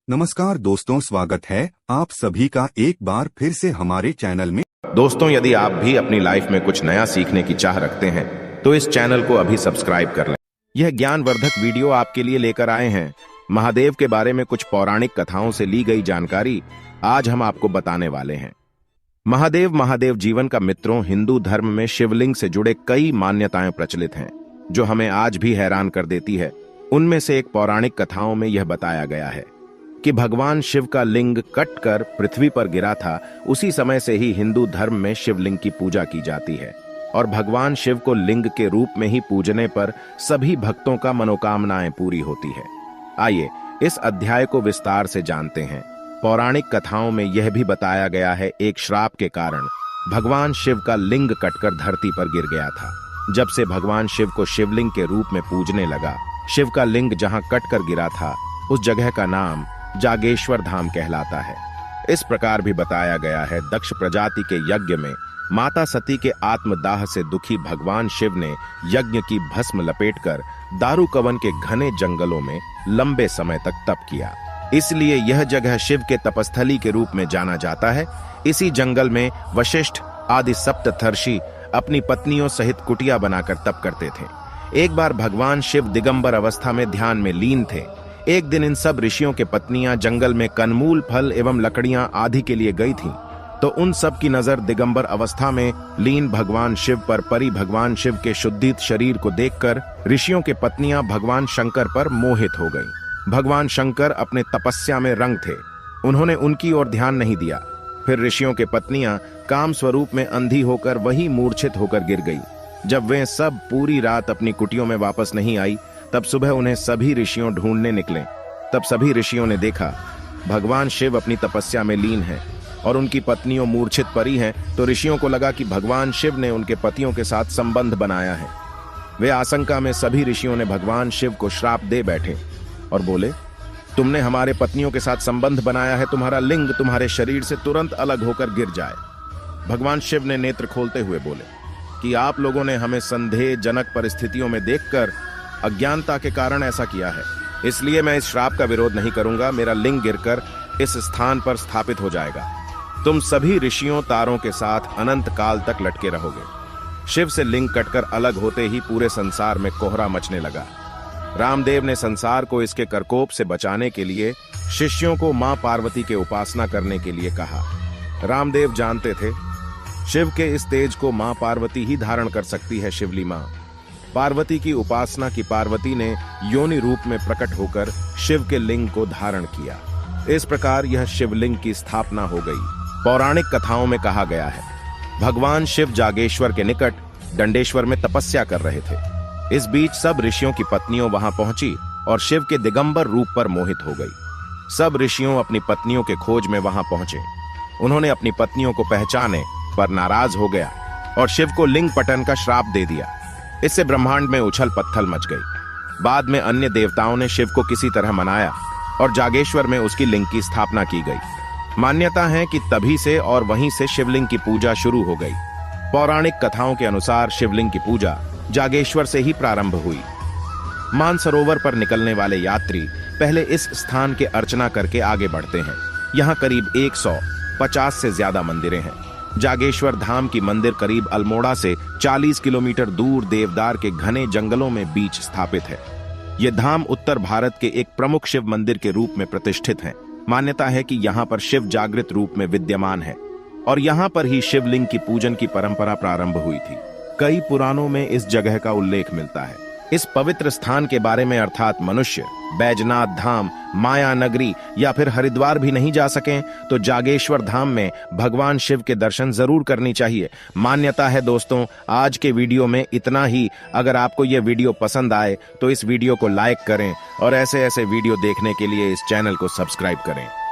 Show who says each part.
Speaker 1: नमस्कार दोस्तों, स्वागत है आप सभी का एक बार फिर से हमारे चैनल में।
Speaker 2: दोस्तों, यदि आप भी अपनी लाइफ में कुछ नया सीखने की चाह रखते हैं तो इस चैनल को अभी सब्सक्राइब कर लें। यह ज्ञानवर्धक वीडियो आपके लिए लेकर आए हैं महादेव के बारे में कुछ पौराणिक कथाओं से ली गई जानकारी आज हम आपको बताने वाले हैं। महादेव जीवन का मित्रों, हिंदू धर्म में शिवलिंग से जुड़े कई मान्यताएं प्रचलित हैं जो हमें आज भी हैरान कर देती है। उनमें से एक पौराणिक कथाओं में यह बताया गया है कि भगवान शिव का लिंग कटकर पृथ्वी पर गिरा था। उसी समय से ही हिंदू धर्म में शिवलिंग की पूजा की जाती है और भगवान शिव को लिंग के रूप में ही पूजने पर सभी भक्तों का मनोकामनाएं पूरी होती है। आइए इस अध्याय को विस्तार से जानते हैं। पौराणिक कथाओं में यह भी बताया गया है एक श्राप के कारण भगवान शिव का लिंग कटकर धरती पर गिर गया था। जब से भगवान शिव को शिवलिंग के रूप में पूजने लगा, शिव का लिंग जहां कटकर गिरा था उस जगह का नाम जागेश्वर धाम कहलाता है। इस प्रकार भी बताया गया है दक्ष प्रजाति के यज्ञ में माता सती के आत्मदाह से दुखी भगवान शिव ने यज्ञ की भस्म लपेटकर दारुकवन के घने जंगलों में लंबे समय तक तप किया। इसलिए यह जगह शिव के तपस्थली के रूप में जाना जाता है। इसी जंगल में वशिष्ठ आदि सप्तर्षि अपनी पत्नियों सहित कुटिया बनाकर तप करते थे। एक बार भगवान शिव दिगंबर अवस्था में ध्यान में लीन थे। एक दिन इन सब ऋषियों के पत्नियां जंगल में कंदमूल, फल एवं लकड़ियां आदि के लिए गई थीं, तो उन सब की नजर दिगंबर अवस्था में लीन भगवान शिव पर पड़ी। भगवान शिव के शुद्धित शरीर को देखकर ऋषियों के पत्नियां भगवान शंकर पर मोहित हो गईं। भगवान शंकर अपने तपस्या में रंग थे, उन्होंने उनकी ओर ध्यान नहीं दिया। फिर ऋषियों के पत्नियां काम स्वरूप में अंधी होकर वहीं मूर्छित होकर गिर गई। जब वे सब पूरी रात अपनी कुटियों में वापस नहीं आई, तब सुबह उन्हें सभी ऋषियों ढूंढने निकले। तब सभी ऋषियों ने देखा भगवान शिव अपनी तपस्या में लीन हैं और उनकी पत्नियों मूर्छित पड़ी हैं। तो ऋषियों को लगा कि भगवान शिव ने उनके पतियों के साथ संबंध बनाया है। वे आशंका में सभी ऋषियों ने भगवान शिव को श्राप दे बैठे और बोले, तुमने हमारे पत्नियों के साथ संबंध बनाया है, तुम्हारा लिंग तुम्हारे शरीर से तुरंत अलग होकर गिर जाए। भगवान शिव ने नेत्र खोलते हुए बोले कि आप लोगों ने हमें संदेहजनक परिस्थितियों में देखकर अज्ञानता के कारण ऐसा किया है, इसलिए मैं इस श्राप का विरोध नहीं करूंगा। मेरा लिंग गिरकर इस स्थान पर स्थापित हो जाएगा। तुम सभी ऋषियों तारों के साथ अनंत काल तक लटके रहोगे। शिव से लिंग कटकर अलग होते ही पूरे संसार में कोहरा मचने लगा। रामदेव ने संसार को इसके करकोप से बचाने के लिए शिष्यों को मां पार्वती के उपासना करने के लिए कहा। रामदेव जानते थे शिव के इस तेज को मां पार्वती ही धारण कर सकती है। शिवली मां पार्वती की उपासना की पार्वती ने योनि रूप में प्रकट होकर शिव के लिंग को धारण किया। इस प्रकार यह शिवलिंग की स्थापना हो गई। पौराणिक कथाओं में कहा गया है भगवान शिव जागेश्वर के निकट दंडेश्वर में तपस्या कर रहे थे। इस बीच सब ऋषियों की पत्नियों वहां पहुंची और शिव के दिगंबर रूप पर मोहित हो गई। सब ऋषियों अपनी पत्नियों के खोज में वहां पहुंचे। उन्होंने अपनी पत्नियों को पहचाने पर नाराज हो गया और शिव को लिंग पटन का श्राप दे दिया। इससे ब्रह्मांड में उछल पत्थल मच गई। बाद में अन्य देवताओं ने शिव को किसी तरह मनाया और जागेश्वर में उसकी लिंग की स्थापना की गई। मान्यता है कि तभी से और वहीं से शिवलिंग की पूजा शुरू हो गई। पौराणिक कथाओं के अनुसार शिवलिंग की पूजा जागेश्वर से ही प्रारंभ हुई। मानसरोवर पर निकलने वाले यात्री पहले इस स्थान के अर्चना करके आगे बढ़ते हैं। यहाँ करीब 150 से ज्यादा मंदिरें हैं। जागेश्वर धाम की मंदिर करीब अल्मोड़ा से 40 किलोमीटर दूर देवदार के घने जंगलों में बीच स्थापित है। यह धाम उत्तर भारत के एक प्रमुख शिव मंदिर के रूप में प्रतिष्ठित है। मान्यता है कि यहाँ पर शिव जागृत रूप में विद्यमान है और यहाँ पर ही शिवलिंग की पूजन की परंपरा प्रारंभ हुई थी। कई पुराणों में इस जगह का उल्लेख मिलता है। इस पवित्र स्थान के बारे में अर्थात मनुष्य बैजनाथ धाम, माया नगरी या फिर हरिद्वार भी नहीं जा सकें तो जागेश्वर धाम में भगवान शिव के दर्शन जरूर करनी चाहिए। मान्यता है दोस्तों, आज के वीडियो में इतना ही। अगर आपको यह वीडियो पसंद आए तो इस वीडियो को लाइक करें और ऐसे ऐसे वीडियो देखने के लिए इस चैनल को सब्सक्राइब करें।